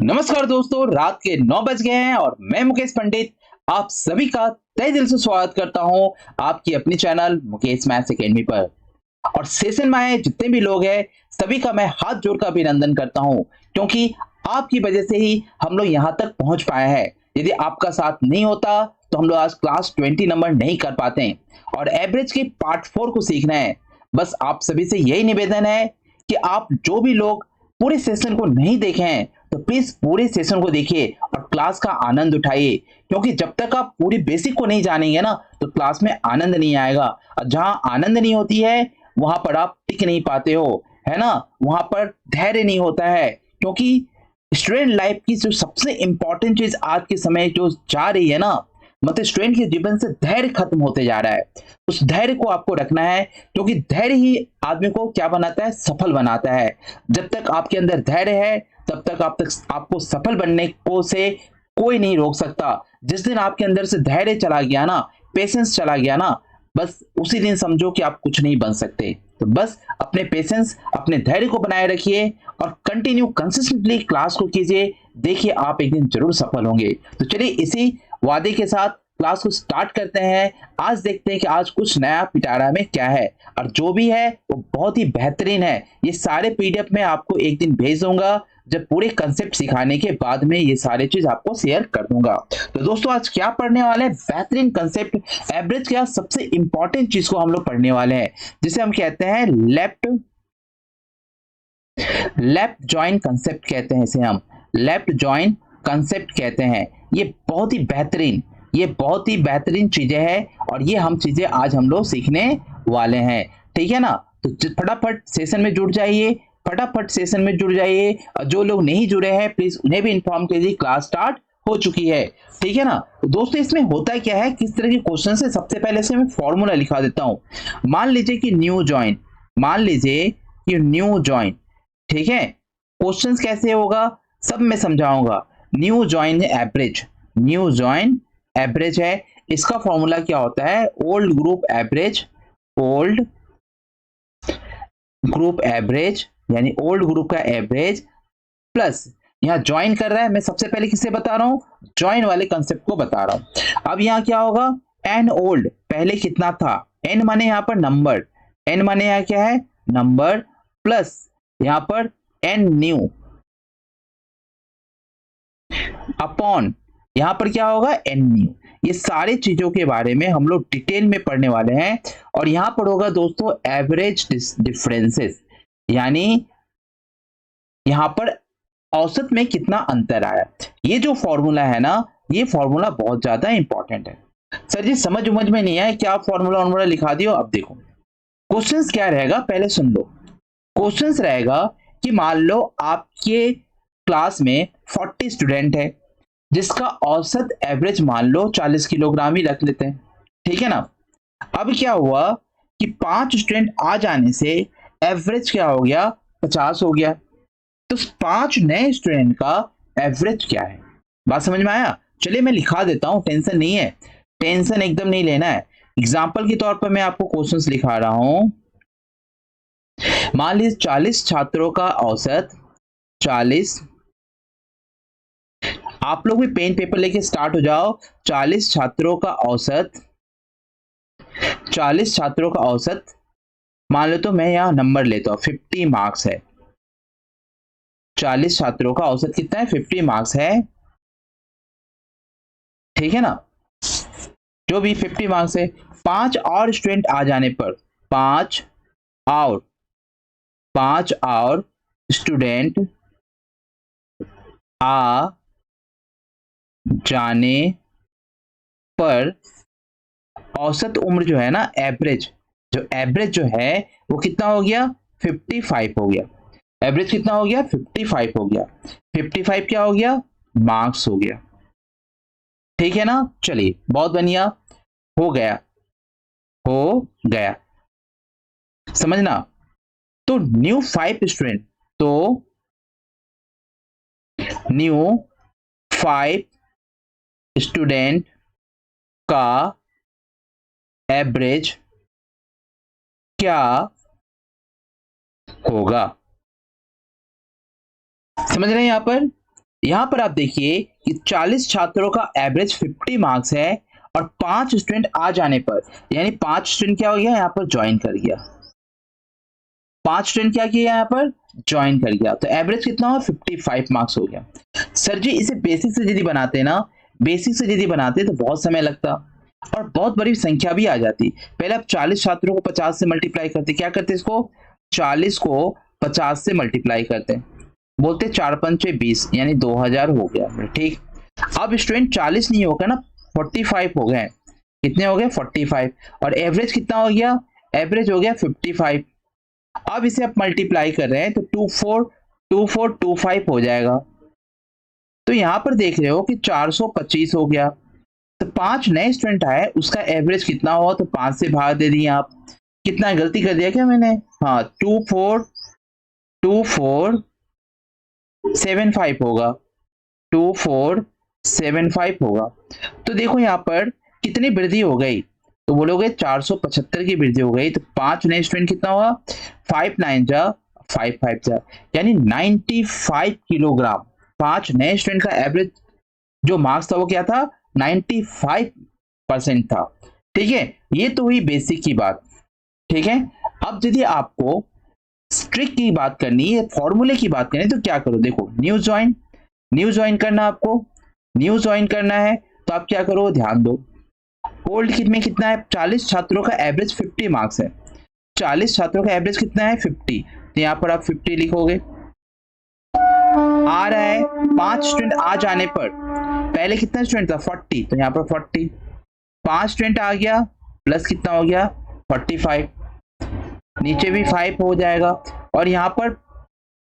नमस्कार दोस्तों, रात के 9 बज गए हैं और मैं मुकेश पंडित आप सभी का तहे दिल से स्वागत करता हूं आपकी अपनी चैनल मुकेश मैथ्स एकेडमी पर। और सेशन में आए जितने भी लोग हैं सभी का मैं हाथ जोड़कर अभिनंदन करता हूं, क्योंकि आपकी वजह से ही हम लोग यहां तक पहुंच पाए हैं। यदि आपका साथ नहीं होता तो हम लोग आज क्लास 20 नंबर नहीं कर पाते। और एवरेज के पार्ट 4 को सीखना है। बस आप सभी से यही निवेदन है कि आप जो भी लोग पूरे सेशन को नहीं देखे हैं तो प्लीज पूरे सेशन को देखिए और क्लास का आनंद उठाइए, क्योंकि जब तक आप पूरी बेसिक को नहीं जानेंगे ना तो क्लास में आनंद नहीं आएगा। और जहां आनंद नहीं होती है वहां पर आप टिक नहीं पाते हो, है ना। वहां पर धैर्य नहीं होता है, क्योंकि स्टूडेंट लाइफ की जो सबसे इंपॉर्टेंट चीज आज के समय जो जा रही है ना, मतलब स्टूडेंट के जीवन से धैर्य खत्म होते जा रहा है। उस धैर्य को आपको रखना है, क्योंकि धैर्य ही आदमी को क्या बनाता है, सफल बनाता है। जब तक आपके अंदर धैर्य है तब तक आपको सफल बनने को से कोई नहीं रोक सकता। जिस दिन आपके अंदर से धैर्य चला गया ना, पेशेंस चला गया ना, बस उसी दिन समझो कि आप कुछ नहीं बन सकते। तो बस अपने पेशेंस, अपने धैर्य को बनाए रखिए और कंटिन्यू कंसिस्टेंटली क्लास को कीजिए। देखिए आप एक दिन जरूर सफल होंगे। तो चलिए इसी वादे के साथ क्लास को स्टार्ट करते हैं। आज देखते हैं कि आज कुछ नया पिटारा में क्या है, और जो भी है वो बहुत ही बेहतरीन है। ये सारे पीडीएफ में आपको एक दिन भेज दूंगा, जब पूरे कंसेप्ट सिखाने के बाद में ये सारी चीज आपको शेयर कर दूंगा। तो दोस्तों आज क्या पढ़ने वाले हैं, बेहतरीन कंसेप्ट एवरेज का सबसे इंपॉर्टेंट चीज को हम लोग पढ़ने वाले हैं, जिसे हम कहते हैं लेफ्ट जॉइन कंसेप्ट कहते हैं। इसे हम लेफ्ट जॉइन कंसेप्ट कहते हैं। ये बहुत ही बेहतरीन चीजें हैं और ये हम चीजें आज हम लोग सीखने वाले हैं, ठीक है ना। तो फटाफट सेशन में जुड़ जाइए, और जो लोग नहीं जुड़े हैं प्लीज उन्हें भी इन्फॉर्म कीजिए, क्लास स्टार्ट हो चुकी है, ठीक है ना। तो दोस्तों इसमें होता क्या है, किस तरह के क्वेश्चन है, सबसे पहले से मैं फॉर्मूला लिखा देता हूं। मान लीजिए कि न्यू जॉइन, ठीक है। क्वेश्चंस कैसे होगा सब मैं समझाऊंगा। न्यू जॉइन एवरेज है। इसका फॉर्मूला क्या होता है, ओल्ड ग्रुप एवरेज यानी ओल्ड ग्रुप का एवरेज प्लस यहाँ ज्वाइन कर रहा है। मैं सबसे पहले किसे बता रहा हूं, ज्वाइन वाले कंसेप्ट को बता रहा हूं। अब यहाँ क्या होगा, एन ओल्ड पहले कितना था, एन माने यहाँ पर नंबर, एन माने यहाँ क्या है नंबर, प्लस यहाँ पर एन न्यू अपॉन यहां पर क्या होगा एन न्यू। ये सारी चीजों के बारे में हम लोग डिटेल में पढ़ने वाले हैं। और यहां पर होगा दोस्तों एवरेज डिफरेंसेस, यानी यहां पर औसत में कितना अंतर आया। ये जो फॉर्मूला है ना, ये फॉर्मूला बहुत ज्यादा इंपॉर्टेंट है। सर जी समझ में नहीं आया, क्या फॉर्मूला लिखा दियो। अब देखो क्वेश्चंस क्या रहेगा, पहले सुन लो। क्वेश्चंस रहेगा कि मान लो आपके क्लास में 40 स्टूडेंट है, जिसका औसत एवरेज मान लो 40 किलोग्राम ही रख लेते हैं, ठीक है ना। अब क्या हुआ कि 5 स्टूडेंट आ जाने से एवरेज क्या हो गया, 50 हो गया। तो 5 नए स्टूडेंट का एवरेज क्या है, बात समझ में आया। चलिए मैं लिखा देता हूं, टेंशन नहीं है, टेंशन एकदम नहीं लेना है। एग्जाम्पल के तौर पर मैं आपको क्वेश्चंस लिखा रहा हूं। मान लीजिए 40 छात्रों का औसत 40, आप लोग भी पेन पेपर लेके स्टार्ट हो जाओ। 40 छात्रों का औसत मान लो, तो मैं यहां नंबर लेता हूं 50 मार्क्स है। 40 छात्रों का औसत कितना है, 50 मार्क्स है, ठीक है ना। जो भी 50 मार्क्स है, 5 और स्टूडेंट आ जाने पर, 5 और स्टूडेंट आ जाने पर औसत उम्र जो है ना, एवरेज जो है वो कितना हो गया, 55 हो गया। एवरेज कितना हो गया, 55 हो गया। 55 क्या हो गया, मार्क्स हो गया, ठीक है ना। चलिए बहुत बढ़िया, हो गया समझना। तो न्यू 5 स्टूडेंट का एवरेज क्या होगा, समझ रहे हैं यहां पर। यहाँ पर आप देखिए कि 40 छात्रों का एवरेज 50 मार्क्स है और 5 स्टूडेंट आ जाने पर, यानी 5 स्टूडेंट क्या हो गया यहाँ पर ज्वाइन कर गया, 5 स्टूडेंट क्या किया यहाँ पर ज्वाइन कर गया, तो एवरेज कितना हुआ 55 मार्क्स हो गया। सर जी इसे बेसिक से यदि बनाते ना, बेसिक से यदि बनाते तो बहुत समय लगता और बहुत बड़ी संख्या भी आ जाती। पहले आप 40 छात्रों को 50 से मल्टीप्लाई करते, क्या करते इसको 40 को 50 से मल्टीप्लाई करते, बोलते 4 पंचे 20 यानी 2000 हो गया। ठीक, अब स्टूडेंट 40 नहीं होगा ना, 45 हो गए। कितने हो गए 45 और एवरेज कितना हो गया, एवरेज हो गया 55। अब इसे आप मल्टीप्लाई कर रहे हैं तो 2425 हो जाएगा। तो यहां पर देख रहे हो कि 425 हो गया, तो 5 नए स्टूडेंट आए, उसका एवरेज कितना हुआ, तो 5 से भाग दे दिए आप। कितना गलती कर दिया क्या मैंने, हाँ 2475 होगा, 2475 होगा। तो देखो यहाँ पर कितनी वृद्धि हो गई, तो बोलोगे 475 की वृद्धि हो गई, तो 5 नए स्टूडेंट कितना हुआ 5 9 जा 5 5 जा, यानी 95 किलोग्राम। 5 नए स्टूडेंट का एवरेज जो मार्क्स था वो क्या था 95% था। ठीक है, ये तो हुई बेसिक की बात। ठीक है, अब यदि आपको स्ट्रिक की बात करनी है, फॉर्मूले की बात करनी है, तो क्या करो, देखो न्यू ज्वाइन करना, आपको न्यू ज्वाइन करना है तो आप क्या करो, ध्यान दो। ओल्ड किट में कितना है, 40 छात्रों का एवरेज 50 मार्क्स है, 40 छात्रों का एवरेज कितना है 50, तो यहां पर आप 50 लिखोगे। आ रहा है 5 स्टूडेंट आ जाने पर, पहले कितना स्टूडेंट था 40, तो यहां पर 40, 5 स्टूडेंट आ गया प्लस कितना हो गया 45, नीचे भी 5 हो जाएगा। और यहां पर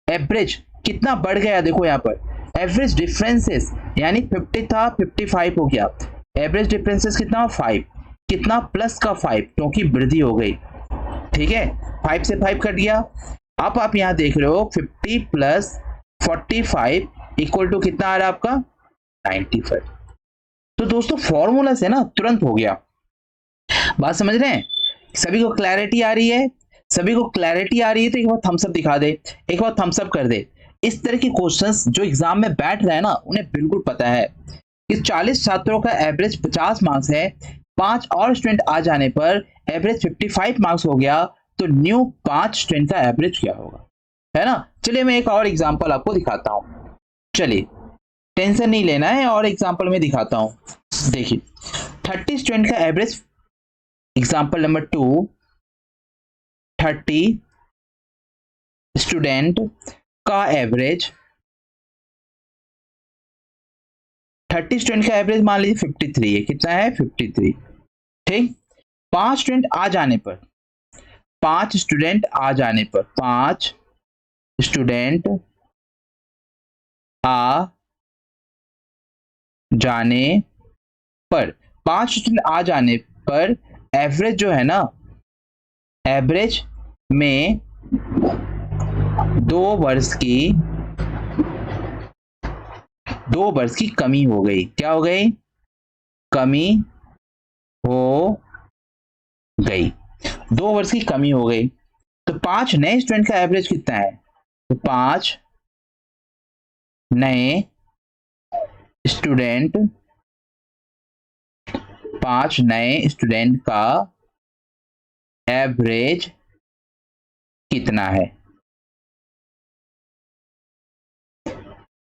एवरेज कितना बढ़ गया, देखो यहां पर एवरेज डिफरेंसेस, यानी 50 था 55 हो गया, एवरेज डिफरेंसेस कितना 5, कितना प्लस का 5, क्योंकि वृद्धि हो गई। ठीक है, 5 से 5 कट गया। अब आप यहां देख रहे हो 50 प्लस 45 इक्वल टू कितना आ रहा है आपका 95। तो दोस्तों फॉर्मूला से ना तुरंत हो गया। बात समझ रहे हैं, सभी को क्लैरिटी आ रही है, सभी को क्लैरिटी आ रही है तो एक बार थम्स अप दिखा दे, एक बार थम्स अप कर दे। इस तरह के क्वेश्चंस जो एग्जाम में बैठ रहे हैं ना, उन्हें बिल्कुल पता है कि 40 छात्रों का एवरेज 50 मार्क्स है, 5 और स्टूडेंट आ जाने पर एवरेज 55 मार्क्स हो गया, तो न्यू 5 स्टूडेंट का एवरेज क्या होगा, है ना। चलिए मैं एक और एग्जांपल आपको दिखाता हूं, चलिए टेंशन नहीं लेना है, और एग्जांपल में दिखाता हूं। देखिए 30 स्टूडेंट का एवरेज, एग्जांपल नंबर 2, 30 स्टूडेंट का एवरेज, 30 स्टूडेंट का एवरेज मान लीजिए 53 है, कितना है 53। ठीक, 5 स्टूडेंट आ जाने पर, 5 स्टूडेंट आ जाने पर, 5 स्टूडेंट आ जाने पर, 5 स्टूडेंट आ जाने पर एवरेज जो है ना, एवरेज में 2 वर्ष की कमी हो गई। क्या हो गई, कमी हो गई, 2 वर्ष की कमी हो गई। तो 5 नए स्टूडेंट का एवरेज कितना है, तो 5 नए स्टूडेंट, 5 नए स्टूडेंट का एवरेज कितना है।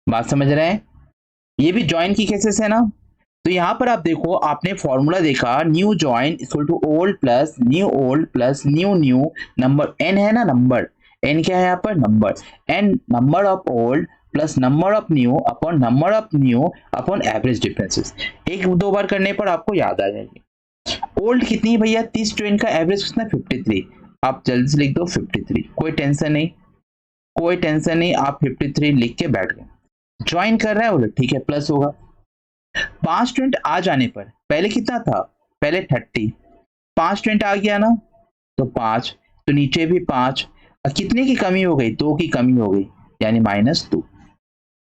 बात समझ रहे हैं, ये भी ज्वाइन की केसेस है ना। तो यहां पर आप देखो, आपने फॉर्मूला देखा, new join equal to old plus new new, number n है ना, नंबर एन क्या है यहाँ पर, number n, number of old plus number of new upon number of new upon average differences. एक दो बार करने पर आपको याद आ जाएगी। ओल्ड कितनी भैया, 30 स्टूडेंट का एवरेज कितना 53, आप जल्दी से लिख दो 53, कोई टेंशन नहीं, कोई टेंशन नहीं, आप 53 लिख के बैठ गए। ज्वाइन कर रहा है बोले ठीक है, प्लस होगा। 5 स्टूडेंट आ जाने पर, पहले कितना था, पहले 30, 5 स्टूडेंट आ गया ना, तो 5, तो नीचे भी 5, कितने की कमी हो गई, 2 की कमी हो गई, यानी -2।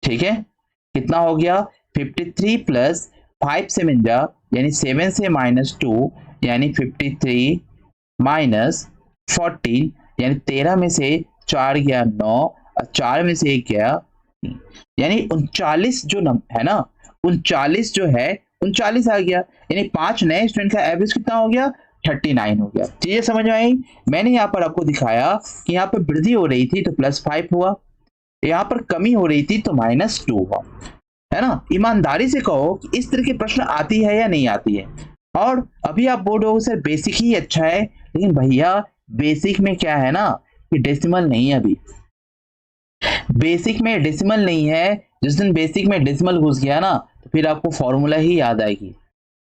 ठीक है, कितना हो गया 53 प्लस 5 से मिल जा, यानी 7 से -2, यानी 53 माइनस 14, यानी 13 में से 4 गया 9, और 4 में से 1 गया यानी 39 जो है ना, 39 जो है 39 आ गया, यानी 5 नए स्टूडेंट का एवरेज कितना हो गया, 39 हो गया। चीजें समझ में आई? मैंने यहाँ पर आपको दिखाया कि यहाँ पर वृद्धि हो रही थी तो +5 हुआ, यहाँ पर कमी हो रही थी तो -2 हुआ, है ना। ईमानदारी से कहो कि इस तरह के प्रश्न आती है या नहीं आती है। और अभी आप बोल रहे हो सर बेसिक ही अच्छा है, लेकिन भैया बेसिक में क्या है ना कि डेसिमल नहीं है। अभी बेसिक में डेसिमल नहीं है। जिस दिन बेसिक में डेसिमल घुस गया ना तो फिर आपको फॉर्मूला ही याद आएगी,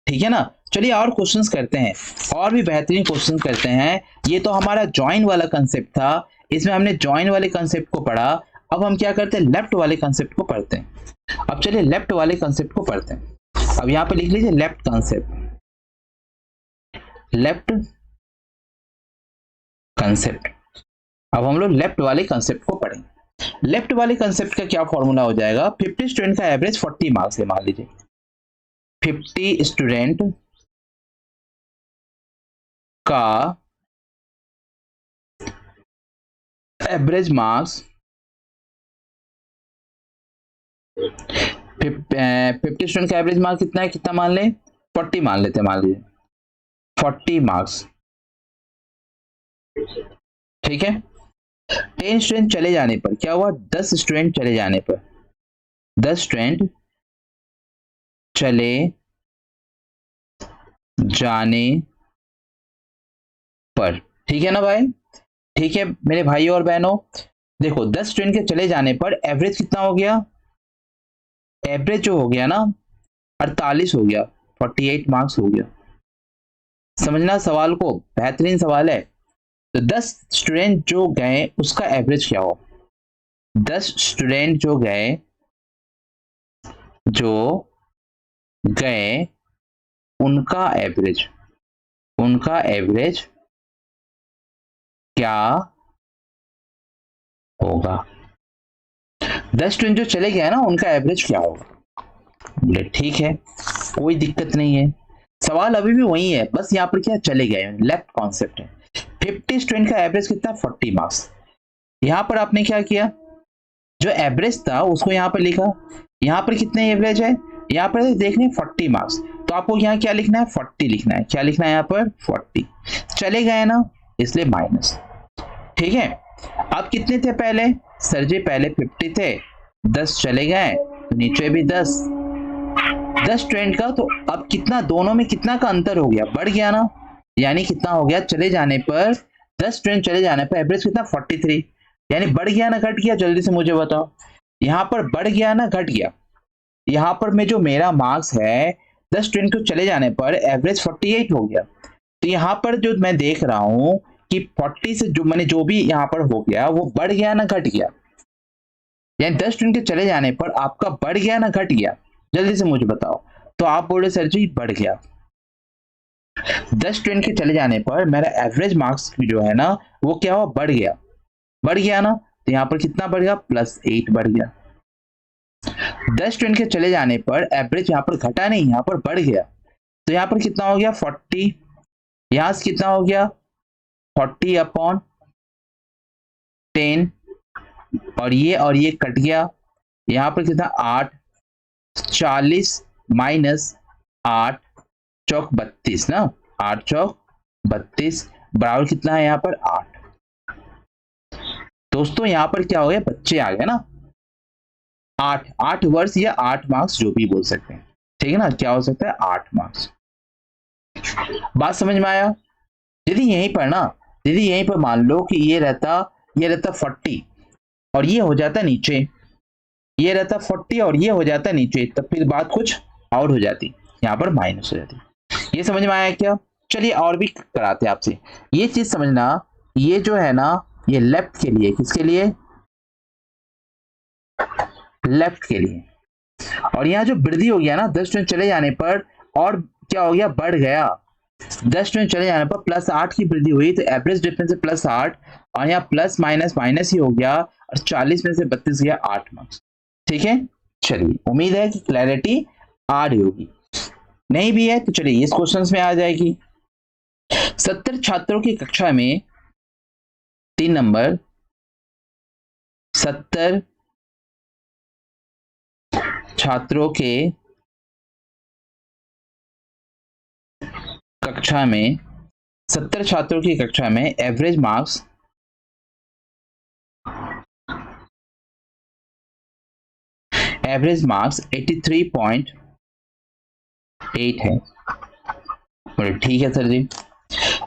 ठीक है ना। चलिए और क्वेश्चंस करते हैं, और भी बेहतरीन क्वेश्चन करते हैं। ये तो हमारा ज्वाइन वाला कंसेप्ट था, इसमें हमने ज्वाइन वाले कंसेप्ट को पढ़ा। अब हम क्या करते हैं, लेफ्ट वाले कंसेप्ट को पढ़ते हैं। अब चलिए लेफ्ट वाले कंसेप्ट को पढ़ते हैं। अब यहां पे लिख लीजिए लेफ्ट कंसेप्ट, लेफ्ट कंसेप्ट। अब हम लोग लेफ्ट वाले कंसेप्ट को पढ़ेंगे। लेफ्ट वाले कंसेप्ट का क्या फॉर्मूला हो जाएगा, 50 स्टूडेंट का एवरेज 40 मार्क्स है, मान लीजिए 50 स्टूडेंट का एवरेज मार्क्स 50 स्टूडेंट का एवरेज मार्क्स कितना है, कितना मान लें, 40 मान लेते हैं, मान लीजिए 40 मार्क्स, ठीक है। 10 स्टूडेंट चले जाने पर क्या हुआ, 10 स्टूडेंट चले जाने पर, 10 स्टूडेंट चले जाने पर, ठीक है ना भाई, ठीक है मेरे भाइयों और बहनों। देखो 10 स्टूडेंट के चले जाने पर एवरेज कितना हो गया, एवरेज जो हो गया ना 48 हो गया, 48 मार्क्स हो गया। समझना सवाल को, बेहतरीन सवाल है। तो 10 स्टूडेंट जो गए उसका एवरेज क्या हो, 10 स्टूडेंट जो गए उनका एवरेज क्या होगा, 10 स्टूडेंट जो चले गए ना उनका एवरेज क्या होगा। बोले ठीक है, कोई दिक्कत नहीं है, सवाल अभी भी वही है, बस यहाँ पर क्या चले गए, लेफ्ट कॉन्सेप्ट है। 50 स्टूडेंट का एवरेज कितना, 40 मार्क्स। यहां पर आपने क्या किया, जो एवरेज था उसको यहां पर लिखा, यहां पर कितने एवरेज है, यहां पर देखने 40 मार्क्स, तो आपको यहाँ क्या लिखना है, 40 लिखना है। क्या लिखना है यहाँ पर, 40। चले गए ना इसलिए माइनस, ठीक है। अब कितने थे पहले, सर जी पहले 50 थे, 10 चले गए तो नीचे भी 10 स्टूडेंट का, तो अब कितना दोनों में कितना का अंतर हो गया, बढ़ गया ना, यानी कितना हो गया, चले जाने पर 10 स्टूडेंट चले जाने पर एवरेज कितना, 43, यानी बढ़ गया ना घट गया, जल्दी से मुझे बताओ। यहां पर बढ़ गया ना घट गया, यहां पर में जो मेरा मार्क्स है 10 स्टूडेंट को चले जाने पर एवरेज 48 हो गया, तो यहां पर जो मैं देख रहा हूं कि 40 से जो मैंने जो भी यहां पर हो गया वो बढ़ गया ना घट गया, यानी 10 स्टूडेंट के चले जाने पर आपका बढ़ गया ना घट गया, जल्दी से मुझे बताओ। तो आप बोले सर जी बढ़ गया, 10 स्टूडेंट के चले जाने पर मेरा एवरेज मार्क्स जो है ना वो क्या हुआ, बढ़ गया ना, तो यहां पर कितना बढ़ गया, +8 बढ़ गया। 10 स्टूडेंट के चले जाने पर एवरेज यहां पर घटा नहीं, यहां पर बढ़ गया, तो यहां पर कितना हो गया, 40, यहां से कितना हो गया 40/10, और ये कट गया, यहां पर कितना 8, 40 -8 चौक 32 ना, 8 चौक 32 बराबर कितना है यहाँ पर 8। दोस्तों यहाँ पर क्या हो गया, बच्चे आ गए ना, 8 वर्ष या 8 मार्क्स जो भी बोल सकते हैं, ठीक है ना, क्या हो सकता है 8 मार्क्स। बात समझ में आया। यदि यहीं पर मान लो कि ये रहता 40 और ये हो जाता नीचे, ये रहता 40 और ये हो जाता नीचे, तब फिर बात कुछ और हो जाती, यहाँ पर माइनस हो जाती। ये समझ में आया क्या, चलिए और भी कराते हैं आपसे। ये चीज समझना, ये जो है ना ये लेफ्ट के लिए, किसके लिए, लेफ्ट के लिए। और यहाँ जो वृद्धि हो गया ना 10 स्टूडेंट चले जाने पर, और क्या हो गया, बढ़ गया, 10 स्टूडेंट चले जाने पर +8 की वृद्धि हुई, तो एवरेज डिफरेंस है +8, और यहाँ प्लस माइनस माइनस ही हो गया, और 40 में से 32 गया, 8 मार्क्स, ठीक है। चलिए उम्मीद है कि क्लैरिटी आ रही होगी, नहीं भी है तो चलिए इस क्वेश्चन में आ जाएगी। 70 छात्रों की कक्षा में 3 नंबर, 70 छात्रों के कक्षा में 70 छात्रों की कक्षा में एवरेज मार्क्स 83.8 है। बोले ठीक है सर जी।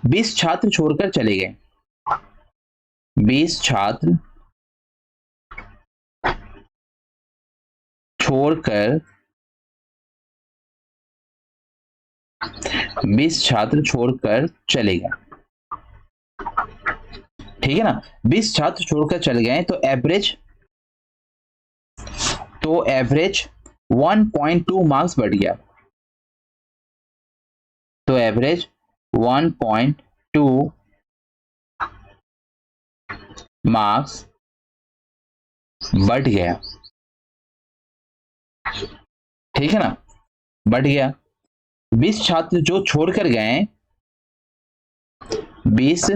20 छात्र छोड़कर चले गए, 20 छात्र छोड़कर 20 छात्र छोड़कर चले गए, ठीक है ना। 20 छात्र छोड़कर चले गए तो एवरेज 1.2 मार्क्स बढ़ गया, तो एवरेज 1.2 मार्क्स बढ़ गया, ठीक है ना, बढ़ गया। 20 छात्र जो छोड़कर गए, 20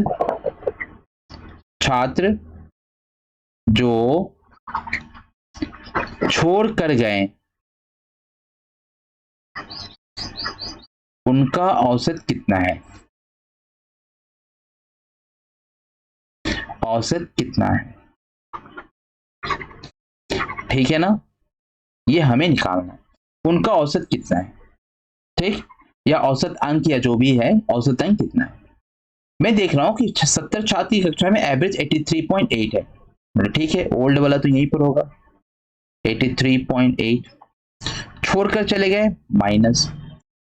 छात्र जो छोड़कर गए उनका औसत कितना है, औसत कितना है, ठीक है ना, ये हमें निकालना है। उनका औसत कितना है, ठीक, या औसत अंक या जो भी है, औसत अंक कितना है। मैं देख रहा हूं कि 70 छात्र की कक्षा में एवरेज 83.8 है, ठीक है, ओल्ड वाला तो यहीं पर होगा 83.8। छोड़कर चले गए माइनस,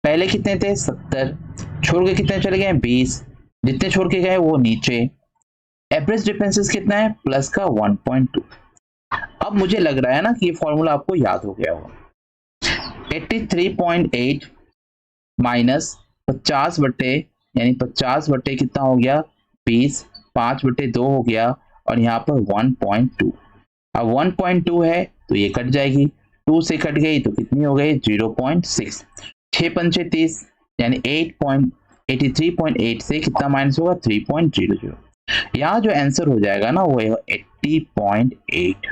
पहले कितने थे 70, छोड़ के कितने चले गए 20, जितने छोड़ के गए वो नीचे, एवरेज डिफरेंसेस कितना है प्लस का 1.2। अब मुझे लग रहा है ना कि ये फॉर्मूला आपको याद हो गया होगा। 83.8 माइनस 50 बटे, यानी 50 बटे कितना हो गया 20, 5 बटे 2 हो गया, और यहाँ पर 1.2। अब 1.2 है तो ये कट जाएगी, 2 से कट गई तो कितनी हो गई 0.6, 6 पंचे 30, यानी 83.8 से कितना माइनस होगा 3.00। यहाँ जो आंसर हो जाएगा ना वो है 80.8।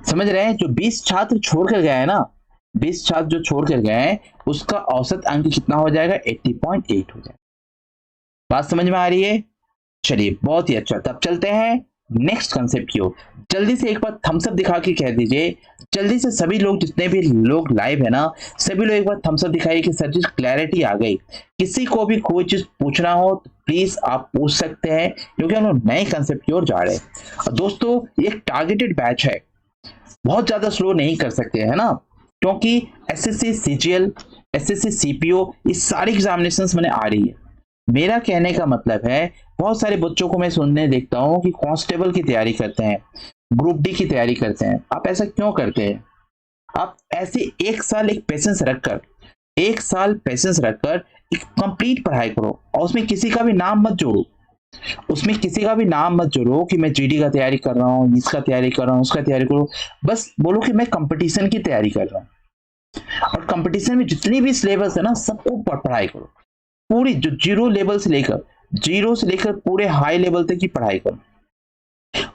समझ रहे हैं, जो 20 छात्र छोड़कर गए हैं ना, 20 छात्र जो छोड़कर गए उसका औसत अंक कितना हो जाएगा 80.8 हो जाएगा। बात समझ में आ रही है, चलिए बहुत ही अच्छा। तब चलते हैं नेक्स्ट कंसेप्ट की ओर। जल्दी से एक बार थम्स अप दिखा के कह दीजिए, जल्दी से सभी लोग, जितने भी लोग लाइव है ना, सभी लोग एक बार थम्स अप दिखाइए कि सर जी क्लैरिटी आ गई। किसी को भी कोई चीज पूछना हो तो प्लीज आप पूछ सकते हैं, क्योंकि हम लोग नए कंसेप्ट की ओर जा रहे हैं। और दोस्तों ये टारगेटेड बैच है, बहुत ज्यादा स्लो नहीं कर सकते है ना, क्योंकि एसएससी सीजीएल, एसएससी सीपीओ, ये सारी एग्जामिनेशंस मैंने आ रही है। मेरा कहने का मतलब है, बहुत सारे बच्चों को मैं सुनने देखता हूँ कि कांस्टेबल की तैयारी करते हैं, ग्रुप डी की तैयारी करते हैं। आप ऐसा क्यों करते हैं? आप ऐसे एक साल एक पेशेंस रखकर, एक साल पेशेंस रखकर एक कंप्लीट पढ़ाई करो, और उसमें किसी का भी नाम मत जोड़ो, उसमें किसी का भी नाम मत जोड़ो कि मैं जीडी का तैयारी कर रहा हूँ, इसका तैयारी कर रहा हूँ, उसका तैयारी करो। बस बोलो कि मैं कंपटीशन की तैयारी कर रहा हूँ, और कंपटीशन में जितनी भी सिलेबस है ना सबको पढ़ाई करो, पूरी जो जीरो से लेकर पूरे हाई लेवल तक की पढ़ाई करो।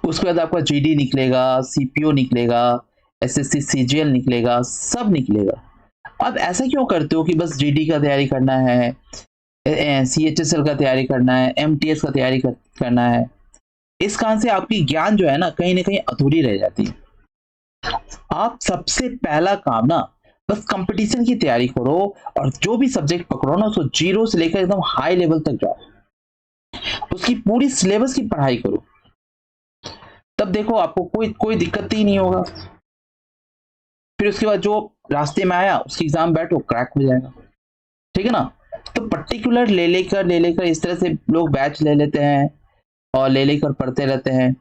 उसके बाद आपका जीडी निकलेगा, सीपीओ निकलेगा, एसएससी सीजीएल निकलेगा, सब निकलेगा। अब ऐसा क्यों करते हो कि बस जीडी का तैयारी करना है, सीएचएसएल का तैयारी करना है, एमटीएस का तैयारी करना है? इस कारण से आपकी ज्ञान जो है ना कहीं अधूरी रह जाती है। आप सबसे पहला काम ना बस कंपटीशन की तैयारी करो, और जो भी सब्जेक्ट पकड़ो ना उसको जीरो से लेकर एकदम हाई लेवल तक जाओ, उसकी पूरी सिलेबस की पढ़ाई करो, तब देखो आपको कोई दिक्कत ही नहीं होगा। फिर उसके बाद जो रास्ते में आया उसकी एग्जाम बैठो, क्रैक हो जाएगा, ठीक है ना। तो पर्टिकुलर ले लेकर इस तरह से लोग बैच ले लेते हैं और ले लेकर पढ़ते रहते हैं,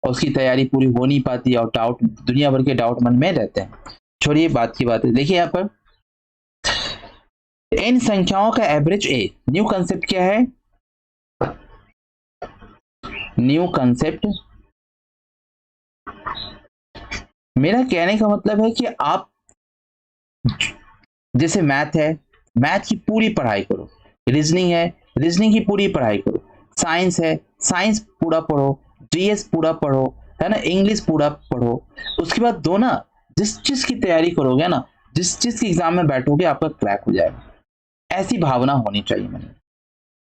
और उसकी तैयारी पूरी हो नहीं पाती, और डाउट, दुनिया भर के डाउट मन में रहते हैं। छोड़िए बात की बात है, देखिए यहाँ पर इन संख्याओं का एवरेज ए, न्यू कंसेप्ट क्या है, न्यू कंसेप्ट, मेरा कहने का मतलब है कि आप जैसे मैथ है, मैथ की पूरी पढ़ाई करो, रीजनिंग है, रीजनिंग की पूरी पढ़ाई करो, साइंस है, साइंस पूरा पढ़ो, जीएस पूरा पढ़ो, है ना, इंग्लिश पूरा पढ़ो। उसके बाद दो ना जिस चीज की तैयारी करोगे ना, जिस चीज के एग्जाम में बैठोगे आपका क्रैक हो जाएगा। ऐसी भावना होनी चाहिए मन में।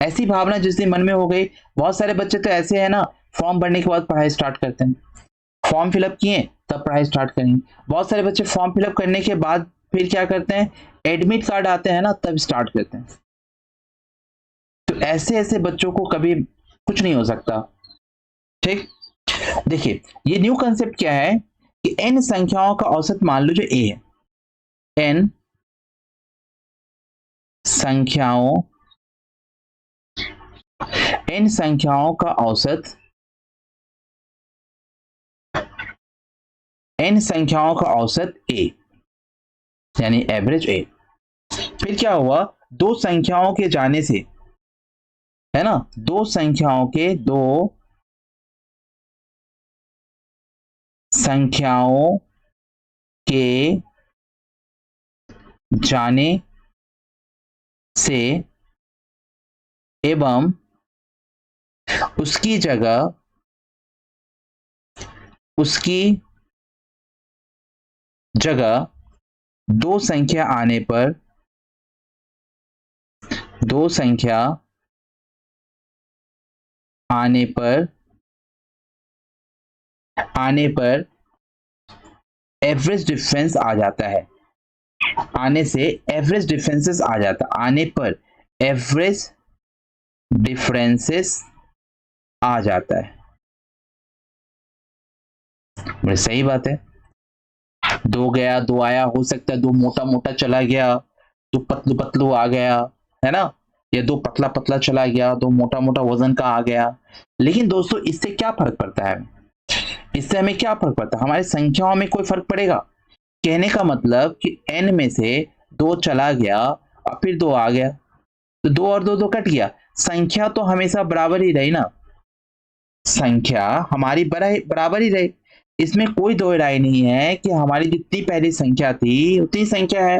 ऐसी भावना जिस दिन मन में हो गई, बहुत सारे बच्चे तो ऐसे हैं ना, फॉर्म भरने के बाद पढ़ाई स्टार्ट करते हैं। फॉर्म फिलअप किए तब पढ़ाई स्टार्ट करेंगे। बहुत सारे बच्चे फॉर्म फिलअप करने के बाद फिर क्या करते हैं, एडमिट कार्ड आते हैं ना तब स्टार्ट करते हैं। तो ऐसे ऐसे बच्चों को कभी कुछ नहीं हो सकता। ठीक, देखिए ये न्यू कंसेप्ट क्या है कि n संख्याओं का औसत मान लो जो a है, n संख्याओं का औसत, n संख्याओं का औसत a यानी एवरेज a। फिर क्या हुआ, दो संख्याओं के जाने से, है ना, दो संख्याओं के जाने से एवं उसकी जगह दो संख्या आने पर एवरेज डिफरेंस आ जाता है। आने से एवरेज डिफरेंसेस आ जाता, आने पर एवरेज डिफरेंसेस आ जाता है। बड़ी सही बात है। दो गया दो आया, हो सकता है दो मोटा मोटा चला गया, दो पतलू पतलू आ गया, है ना, या दो पतला पतला चला गया, दो मोटा मोटा वजन का आ गया। लेकिन दोस्तों इससे क्या फर्क पड़ता है, इससे हमें क्या फर्क पड़ता है, हमारी संख्याओं में कोई फर्क पड़ेगा? कहने का मतलब कि n में से दो चला गया और फिर दो आ गया, तो दो और दो कट गया, संख्या तो हमेशा बराबर ही रही ना, संख्या हमारी बराबर ही रही। इसमें कोई दो राय नहीं है कि हमारी जितनी पहली संख्या थी उतनी संख्या है।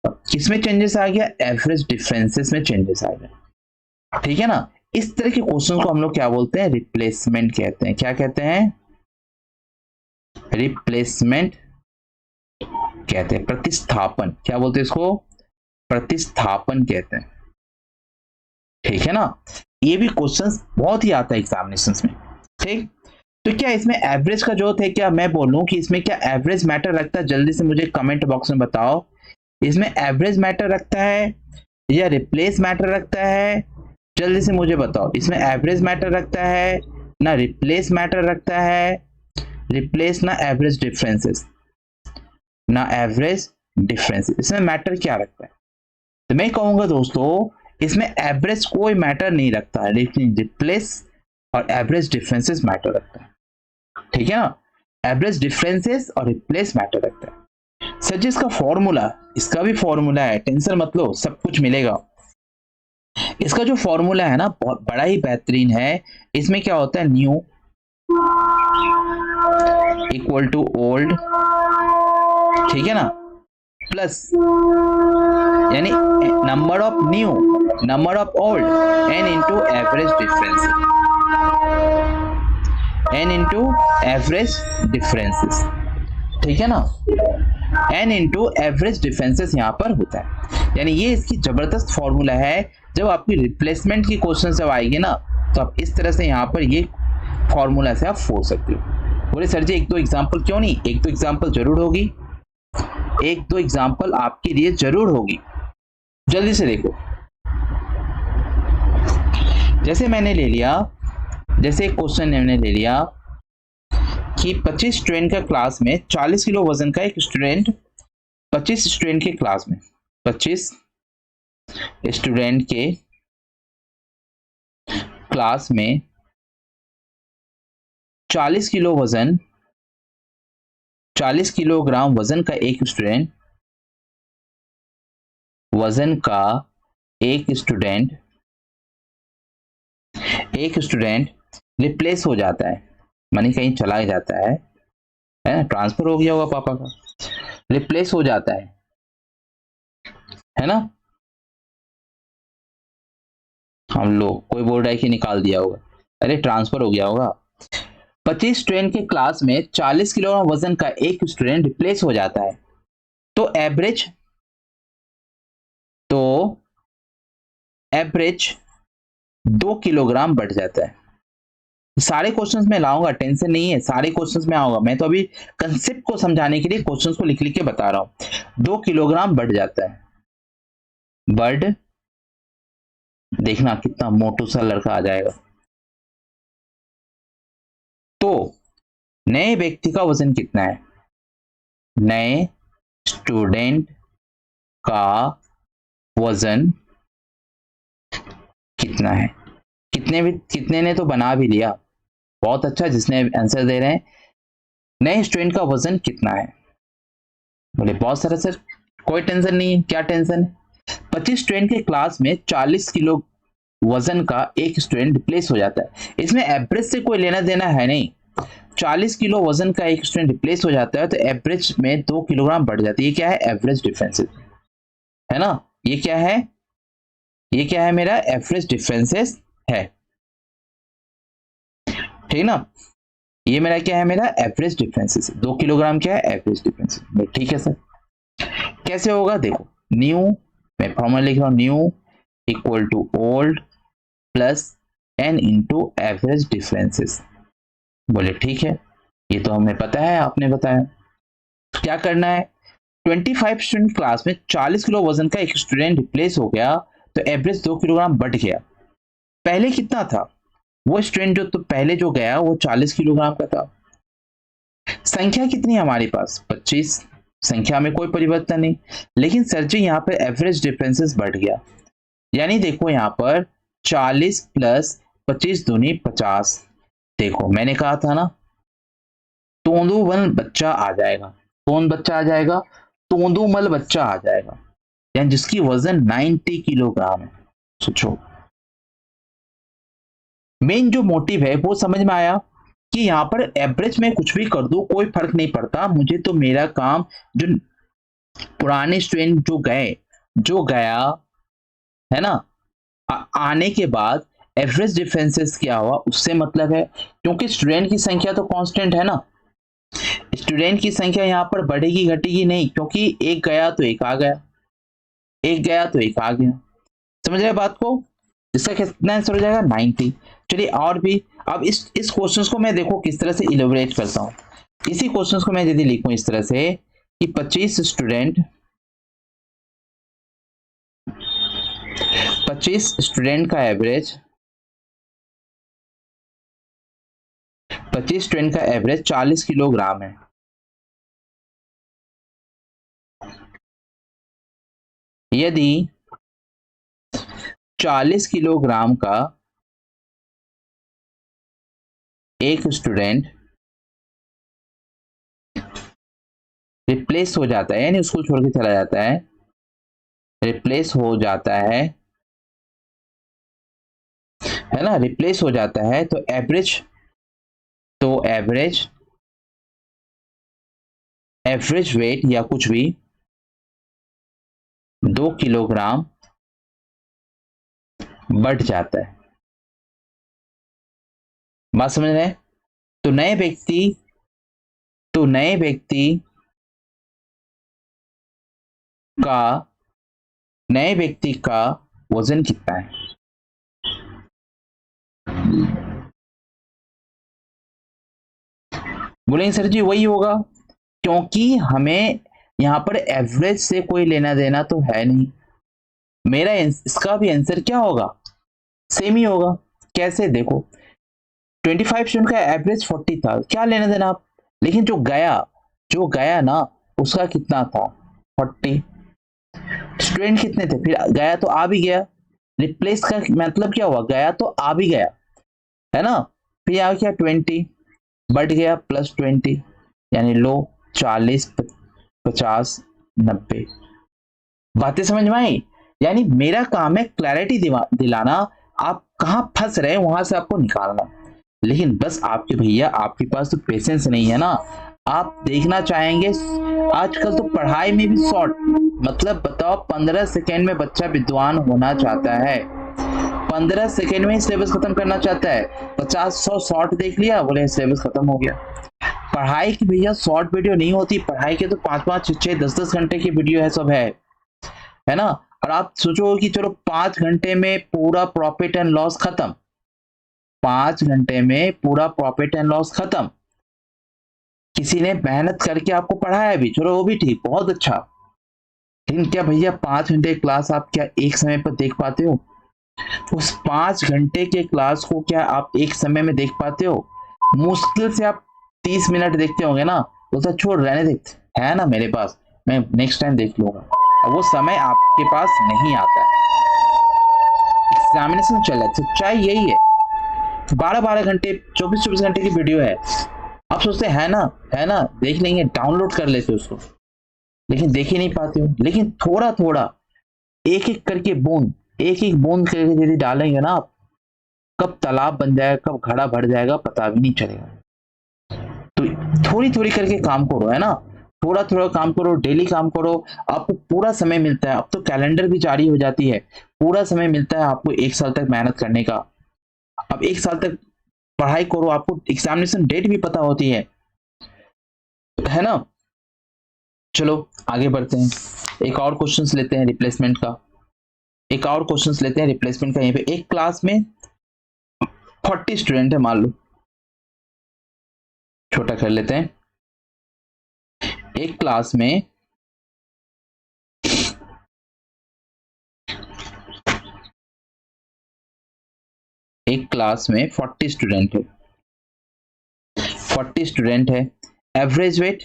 किसमें चेंजेस आ गया, एवरेज डिफरेंसेस में चेंजेस आ गया। ठीक है ना, इस तरह के क्वेश्चन को हम लोग क्या बोलते हैं, रिप्लेसमेंट कहते हैं। क्या कहते हैं, रिप्लेसमेंट कहते हैं, प्रतिस्थापन। क्या बोलते हैं इसको, प्रतिस्थापन कहते हैं। ठीक है ना, ये भी क्वेश्चंस बहुत ही आता है एग्जामिनेशंस में। ठीक, तो क्या इसमें एवरेज का जो थे, क्या मैं बोलूं कि इसमें क्या एवरेज मैटर रखता है? जल्दी से मुझे कमेंट बॉक्स में बताओ, इसमें एवरेज मैटर रखता है या रिप्लेस मैटर रखता है? जल्दी से मुझे बताओ, इसमें एवरेज मैटर रखता है ना रिप्लेस मैटर रखता है? रिप्लेस ना एवरेज डिफरेंसेस, ना एवरेज डिफरेंसेस, इसमें मैटर क्या रखता है? तो मैं कहूंगा दोस्तों इसमें एवरेज कोई मैटर नहीं रखता है, लेकिन रिप्लेस और एवरेज डिफरेंसेस मैटर रखता है। ठीक है ना, एवरेज डिफरेंसेस और रिप्लेस मैटर रखता है। सर जी इसका फॉर्मूला, इसका भी फॉर्मूला है, टेंशन मत लो, सब कुछ मिलेगा। इसका जो फॉर्मूला है ना बहुत बड़ा ही बेहतरीन है। इसमें क्या होता है, न्यू इक्वल टू ओल्ड, ठीक है ना, प्लस यानी number of new, number of old, n into average difference, n into average differences. ठीक है ना, n इंटू एवरेज डिफरेंसेस यहां पर होता है। यानी ये इसकी जबरदस्त फॉर्मूला है। जब आपकी रिप्लेसमेंट की क्वेश्चन जब आएगी ना तो आप इस तरह से यहाँ पर ये फॉर्मूला से आप फोड़ सकते हो। बोले सर जी एक दो एग्जाम्पल क्यों नहीं, एक दो एग्जाम्पल जरूर होगी, एक दो एग्जाम्पल आपके लिए जरूर होगी। जल्दी से देखो, जैसे मैंने ले लिया, जैसे एक क्वेश्चन मैंने ले लिया कि 25 स्टूडेंट का क्लास में 40 किलो वजन का एक स्टूडेंट, 25 स्टूडेंट के क्लास में, 25 स्टूडेंट के क्लास में 40 किलो वजन, 40 किलोग्राम वजन का एक स्टूडेंट, वजन का एक स्टूडेंट रिप्लेस हो जाता है, मानी कहीं चला जाता है, ट्रांसफर हो गया होगा पापा का, रिप्लेस हो जाता है ना। हम लोग कोई बोल रहा है कि निकाल दिया होगा, अरे ट्रांसफर हो गया होगा। 25 स्टूडेंट के क्लास में 40 किलोग्राम वजन का एक स्टूडेंट रिप्लेस हो जाता है, तो एवरेज 2 किलोग्राम बढ़ जाता है। सारे क्वेश्चंस में लाऊंगा, टेंशन नहीं है, सारे क्वेश्चंस में आऊंगा। मैं तो अभी कंसेप्ट को समझाने के लिए क्वेश्चंस को लिख लिख के बता रहा हूं। 2 किलोग्राम बढ़ जाता है, बढ़, देखना कितना मोटू सा लड़का आ जाएगा। तो नए व्यक्ति का वजन कितना है? नए स्टूडेंट का वजन कितना है? कितने ने तो बना भी लिया, बहुत अच्छा जिसने आंसर दे रहे हैं। नए स्टूडेंट का वजन कितना है? बोले बहुत सारा सर, कोई टेंशन नहीं है। क्या टेंशन है? 25 स्टूडेंट के क्लास में 40 किलो वजन का एक स्टूडेंट रिप्लेस हो जाता है। इसमें एवरेज से कोई लेना देना है नहीं। 40 किलो वजन का एक स्टूडेंट रिप्लेस हो जाता है तो एवरेज में 2 किलोग्राम बढ़ जाती है। ये क्या है? एवरेज डिफरेंसेस है ना। ये क्या है? ये क्या है? मेरा एवरेज डिफरेंसेस है, ठीक ना। ये मेरा क्या है? मेरा एवरेज डिफरेंसेस। 2 किलोग्राम क्या है? Average differences. ठीक है सर, कैसे होगा? देखो, न्यू, मैं फॉर्मूला लिख रहा हूं, new equal to old plus n into average differences. बोले ठीक है, ये तो हमें पता है, आपने बताया। क्या करना है? 25 स्टूडेंट क्लास में 40 किलो वजन का एक स्टूडेंट रिप्लेस हो गया तो एवरेज 2 किलोग्राम बढ़ गया। पहले कितना था? वो स्टूडेंट जो तो पहले जो गया वो 40 किलोग्राम का था। संख्या कितनी है हमारे पास? 25। संख्या में कोई परिवर्तन नहीं, लेकिन सर जी यहाँ पर एवरेज डिफरेंसेस बढ़ गया। यानी देखो यहाँ पर 40 प्लस 25 दूनी 50। देखो मैंने कहा था ना, तोंदुमल बच्चा आ जाएगा। कौन बच्चा आ जाएगा? तोंदुमल बच्चा आ जाएगा, यानी जिसकी वजन 90 किलोग्राम है। सोचो, मेन जो मोटिव है वो समझ में आया कि यहाँ पर एवरेज में कुछ भी कर दो कोई फर्क नहीं पड़ता। मुझे तो मेरा काम जो पुराने स्टूडेंट जो गया है ना, आने के बाद एवरेज डिफरेंसेस क्या हुआ उससे मतलब है, क्योंकि स्टूडेंट की संख्या तो कांस्टेंट है ना। स्टूडेंट की संख्या यहाँ पर बढ़ेगी घटेगी नहीं, क्योंकि एक गया तो एक आ गया, एक गया तो एक आ गया। समझ रहे बात को? इसका कितना आंसर हो जाएगा? 90। चलिए और भी, अब इस क्वेश्चन को मैं देखो किस तरह से इलेबोरेट करता हूँ। इसी क्वेश्चन को मैं यदि लिखूं इस तरह से कि 25 स्टूडेंट का एवरेज 40 किलोग्राम है। यदि 40 किलोग्राम का एक स्टूडेंट रिप्लेस हो जाता है, यानी उसको छोड़ के चला जाता है, रिप्लेस हो जाता है ना, रिप्लेस हो जाता है तो एवरेज वेट या कुछ भी 2 किलोग्राम बढ़ जाता है। बात समझ रहे हैं? तो नए व्यक्ति का वजन कितना है? बोलेंगे सर जी वही होगा, क्योंकि हमें यहां पर एवरेज से कोई लेना देना तो है नहीं। मेरा इसका भी आंसर क्या होगा? सेम ही होगा। कैसे? देखो 25 स्टूडेंट का एवरेज 40 था, क्या लेना देना आप, लेकिन जो गया ना उसका कितना था? 40। स्टूडेंट कितने थे? फिर गया तो आ भी गया। रिप्लेस का मतलब क्या हुआ? गया तो आ भी गया है ना। फिर आ गया 20, बढ़ गया प्लस 20, यानी लो 40 50 90। बातें समझ में आई? यानी मेरा काम है क्लैरिटी दिलाना, आप कहां फंस रहे हैं वहां से आपको निकालना। लेकिन बस आपके भैया आपके पास तो पेशेंस नहीं है ना। आप देखना चाहेंगे, आजकल तो पढ़ाई में भी शॉर्ट, मतलब बताओ 15 सेकेंड में बच्चा विद्वान होना चाहता है। 15 सेकेंड में ही सिलेबस खत्म करना चाहता है। 50-100 शॉर्ट देख लिया, बोले सिलेबस खत्म हो गया। पढ़ाई की भैया शॉर्ट वीडियो नहीं होती, पढ़ाई के तो 5-5, 6-6, 10-10 घंटे की वीडियो है, सब है ना। और आप सोचो कि चलो 5 घंटे में पूरा प्रॉफिट एंड लॉस खत्म, 5 घंटे में पूरा प्रॉफिट एंड लॉस खत्म। किसी ने मेहनत करके आपको पढ़ाया भी, चलो वो भी ठीक, बहुत अच्छा। लेकिन क्या भैया 5 घंटे क्लास आप क्या एक समय पर देख पाते हो? उस 5 घंटे के क्लास को क्या आप एक समय में देख पाते हो? मुश्किल से आप 30 मिनट देखते होंगे ना, तो छोड़ रहने देते है ना, मेरे पास, मैं नेक्स्ट टाइम देख लूंगा। अब वो समय आपके पास नहीं आता है, एग्जामिनेशन चल रहा है, सच्चाई यही है। 12-12 घंटे, 24-24 घंटे की वीडियो है, आप सोचते है ना देख लेंगे, डाउनलोड कर लेते उसको, लेकिन देख ही नहीं पाते हो। लेकिन थोड़ा थोड़ा एक एक करके बूंद, एक एक बूंद करके यदि डालेंगे ना आप, कब तालाब बन जाएगा, कब घड़ा भर जाएगा पता भी नहीं चलेगा। तो थोड़ी थोड़ी करके काम करो, है ना, थोड़ा थोड़ा काम करो, डेली काम करो, आपको पूरा समय मिलता है। अब तो कैलेंडर भी जारी हो जाती है, पूरा समय मिलता है आपको 1 साल तक मेहनत करने का। अब 1 साल तक पढ़ाई करो, आपको एग्जामिनेशन डेट भी पता होती है ना। चलो आगे बढ़ते हैं, एक और क्वेश्चंस लेते हैं रिप्लेसमेंट का, यहाँ पे एक क्लास में 40 स्टूडेंट है, मान लो, छोटा कर लेते हैं, एक क्लास में 40 स्टूडेंट है। एवरेज वेट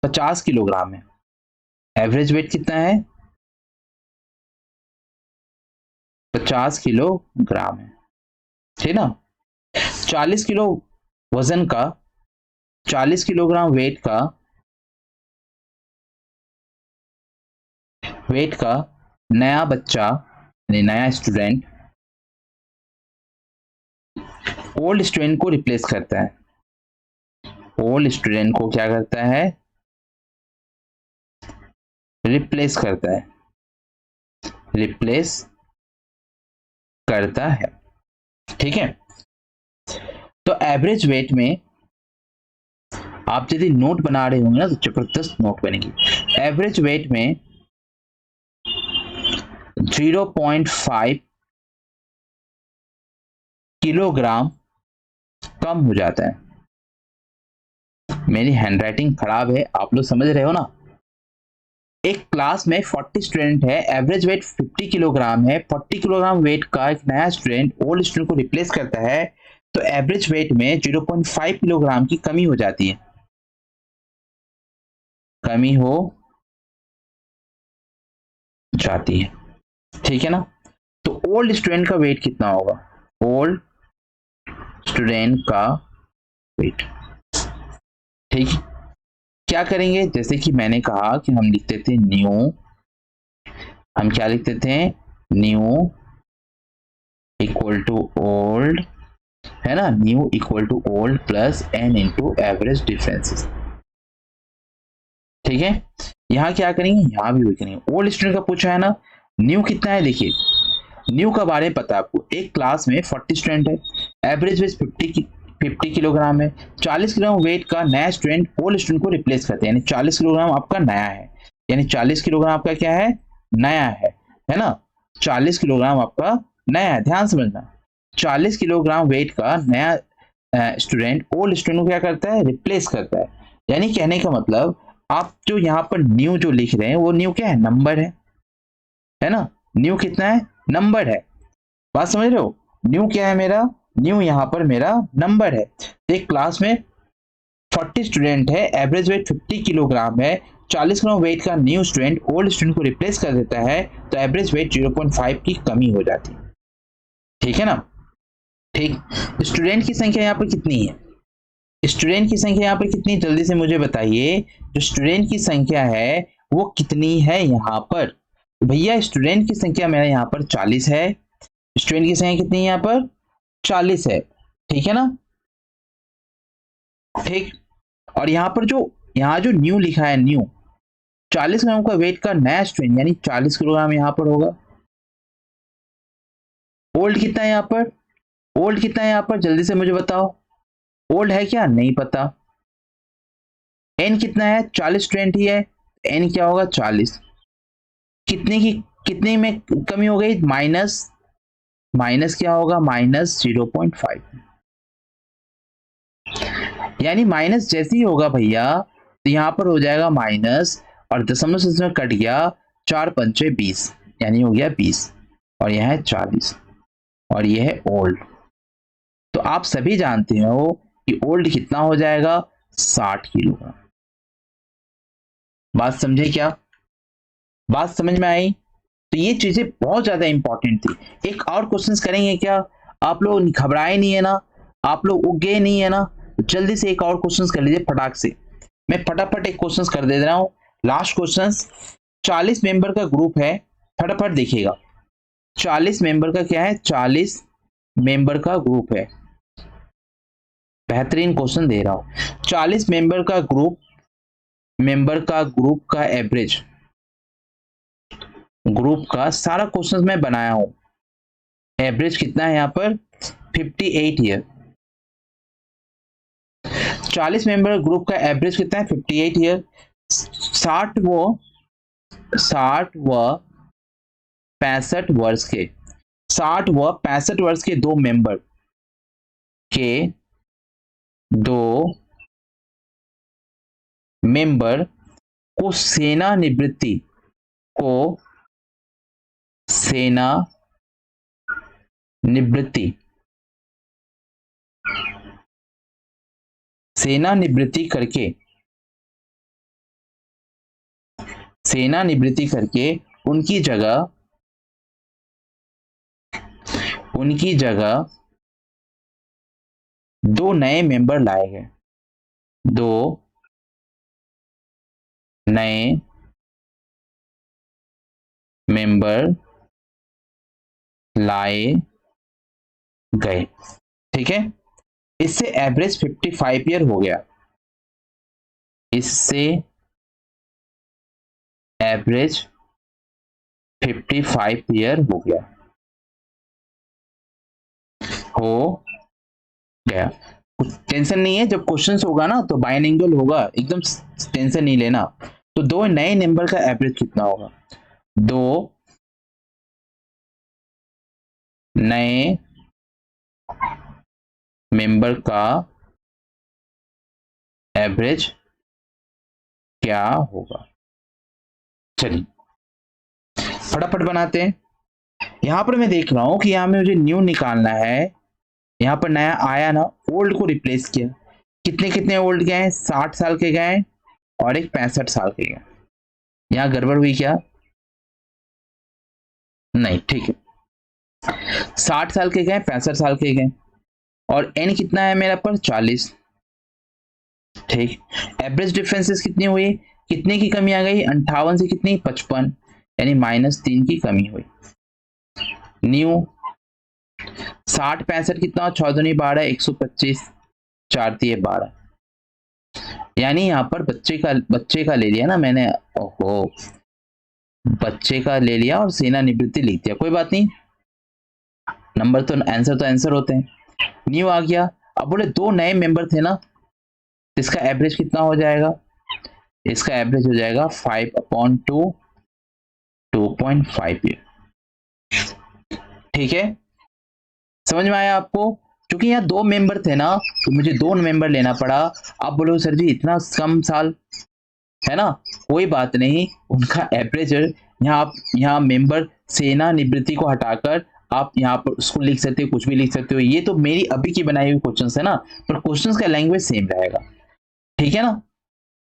50 किलोग्राम है। एवरेज वेट कितना है? 50 किलोग्राम है, ठीक ना। 40 किलो वजन का, 40 किलोग्राम वेट का नया बच्चा यानी नया स्टूडेंट ओल्ड स्टूडेंट को रिप्लेस करता है। ओल्ड स्टूडेंट को क्या करता है? रिप्लेस करता है, ठीक है। तो एवरेज वेट में आप यदि नोट बना रहे होंगे ना, तो जबरदस्त नोट बनेगी। एवरेज वेट में 0.5 किलोग्राम कम हो जाता है। मेरी हैंडराइटिंग खराब है, आप लोग समझ रहे हो ना। एक क्लास में 40 स्टूडेंट है, एवरेज वेट 50 किलोग्राम है, 40 किलोग्राम वेट का एक नया स्टूडेंट ओल्ड स्टूडेंट को रिप्लेस करता है, तो एवरेज वेट में 0.5 किलोग्राम की कमी हो जाती है, ठीक है ना। तो ओल्ड स्टूडेंट का वेट कितना होगा? ओल्ड स्टूडेंट का वेट, ठीक। क्या करेंगे, जैसे कि मैंने कहा कि हम लिखते थे न्यू, हम क्या लिखते थे? न्यू इक्वल टू ओल्ड, है ना, new equal to old plus n into average differences, ठीक है। यहां क्या करेंगे, यहां भी वही करेंगे। ओल्ड स्टूडेंट का पूछा है ना, न्यू कितना है, देखिए न्यू का बारे में पता है आपको। एक क्लास में 40 स्टूडेंट है, एवरेज वेट 50 किलोग्राम है, 40 किलोग्राम वेट का नया स्टूडेंट ओल्ड स्टूडेंट को रिप्लेस करते हैं, यानी 40 किलोग्राम आपका नया है, यानी 40 किलोग्राम आपका क्या है? नया है ना। 40 किलोग्राम आपका नया है, ध्यान समझना। 40 किलोग्राम वेट का नया स्टूडेंट ओल्ड स्टूडेंट को क्या करता है? रिप्लेस करता है। यानी कहने का मतलब, आप जो यहाँ पर न्यू जो लिख रहे हैं, वो न्यू क्या है? नंबर है ना। न्यू कितना है? नंबर है, बात समझ रहे हो। न्यू क्या है मेरा? न्यू यहाँ पर मेरा नंबर है। एक क्लास में 40 स्टूडेंट है, एवरेज वेट 50 किलोग्राम है, 40 किलोग्राम वेट का न्यू स्टूडेंट ओल्ड स्टूडेंट को रिप्लेस कर देता है, तो एवरेज वेट 0.5 की कमी हो जाती है, ठीक है ना। ठीक, स्टूडेंट की संख्या यहाँ पर कितनी है? स्टूडेंट की संख्या यहाँ पर कितनी, जल्दी से मुझे बताइए। जो स्टूडेंट की संख्या है वो कितनी है यहाँ पर? भैया स्टूडेंट की संख्या मेरा यहाँ पर 40 है। स्टूडेंट की संख्या कितनी है यहाँ पर? 40 है, ठीक है ना। ठीक, और यहाँ पर यहाँ जो न्यू लिखा है, न्यू 40 किलोग्राम का वेट का नया स्टूडेंट, यानी 40 किलोग्राम यहाँ पर होगा, ओल्ड कितना है यहाँ पर, ओल्ड कितना है यहाँ पर, जल्दी से मुझे बताओ, ओल्ड है क्या, नहीं पता। एन कितना है, 40 20 है, एन क्या होगा 40, कितने में कमी हो गई, माइनस क्या होगा, -0.5, यानी माइनस जैसे ही होगा भैया तो यहां पर हो जाएगा माइनस, और दशमलव से इसमें कट गया, 4 पंचे 20, यानी हो गया 20, और यह है 40, और यह है ओल्ड। तो आप सभी जानते हो कि ओल्ड कितना हो जाएगा, 60 किलोग्राम। बात समझे क्या, बात समझ में आई। तो ये चीजें बहुत ज्यादा इंपॉर्टेंट थी। एक और क्वेश्चंस करेंगे क्या, आप लोग घबराए नहीं है ना, आप लोग उग गए नहीं है ना, तो जल्दी से एक और क्वेश्चंस कर लीजिए फटाक से। मैं फटाफट एक क्वेश्चंस कर दे रहा हूं, लास्ट क्वेश्चंस। 40 मेंबर का ग्रुप है, फटाफट देखिएगा, 40 मेंबर का क्या है, 40 मेंबर का ग्रुप है, बेहतरीन क्वेश्चन दे रहा हूं। 40 मेंबर का ग्रुप का एवरेज, ग्रुप का सारा क्वेश्चन मैं बनाया हूं, एवरेज कितना है यहां पर, 58 ईयर। 40 मेंबर ग्रुप का एवरेज कितना है, 58 ईयर। 60 व 65 वर्ष के, 60 व 65 वर्ष के दो मेंबर को सेवानिवृत्ति करके उनकी जगह दो नए मेंबर लाए गए, दो नए मेंबर लाए गए, ठीक है। इससे एवरेज 55 ईयर हो गया, इससे एवरेज 55 ईयर हो गया, कुछ टेंशन नहीं है, जब क्वेश्चंस होगा ना तो बाइनोमियल होगा, एकदम टेंशन नहीं लेना। तो दो नए नंबर का एवरेज कितना होगा, दो नए मेंबर का एवरेज क्या होगा। चलिए फटाफट बनाते हैं। यहां पर मैं देख रहा हूं कि यहां में मुझे न्यू निकालना है, यहां पर नया आया ना, ओल्ड को रिप्लेस किया। कितने कितने ओल्ड गए हैं, 60 साल के गए और एक 65 साल के गए। यहां गड़बड़ हुई क्या, नहीं, ठीक है, 60 साल के गए 65 साल के गए, और एन कितना है मेरा पर 40, ठीक। एवरेज डिफरेंसेस कितनी हुई, कितने की कमी आ गई, 58 से कितनी 55, यानी -3 की कमी हुई। न्यू 60 65 कितना, 6 दूनी 12, 125, 4 दिए 12, यानी यहाँ पर बच्चे का ले लिया ना मैंने, ओहो, बच्चे का ले लिया और सेवानिवृत्ति लिख दिया, कोई बात नहीं, नंबर तो आंसर होते हैं। न्यू आ गया। अब बोले दो नए मेंबर थे ना, इसका एवरेज कितना हो जाएगा, इसका एवरेज हो जाएगा 5/2, 2.5 ईयर, ठीक है, समझ में आया आपको। क्योंकि यहाँ दो मेंबर थे ना तो मुझे दो मेंबर लेना पड़ा। आप बोलो सर जी इतना कम साल है ना, कोई बात नहीं, उनका एवरेज यहाँ मेंबर सेवानिवृत्ति को हटाकर आप यहाँ पर उसको लिख सकते हो, कुछ भी लिख सकते हो। ये तो मेरी अभी की बनाई हुई क्वेश्चंस है ना, पर क्वेश्चंस का लैंग्वेज सेम रहेगा, ठीक है ना।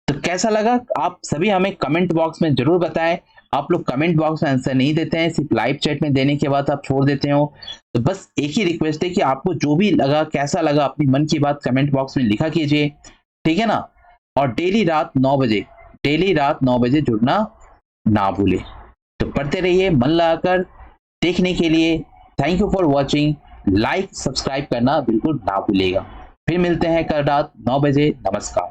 तो कैसा लगा आप सभी हमें कमेंट बॉक्स में जरूर बताएं। आप लोग कमेंट बॉक्स में आंसर नहीं देते हैं, सिर्फ लाइव चैट में देने के बाद आप छोड़ देते हो। तो बस एक ही रिक्वेस्ट है कि आपको जो भी लगा, कैसा लगा, अपनी मन की बात कमेंट बॉक्स में लिखा कीजिए, ठीक है ना। और डेली रात 9 बजे जुड़ना ना भूले। तो पढ़ते रहिए मन लगाकर, देखने के लिए thank you for watching. Like subscribe करना बिल्कुल ना भूलिएगा। फिर मिलते हैं कल रात 9 बजे। नमस्कार।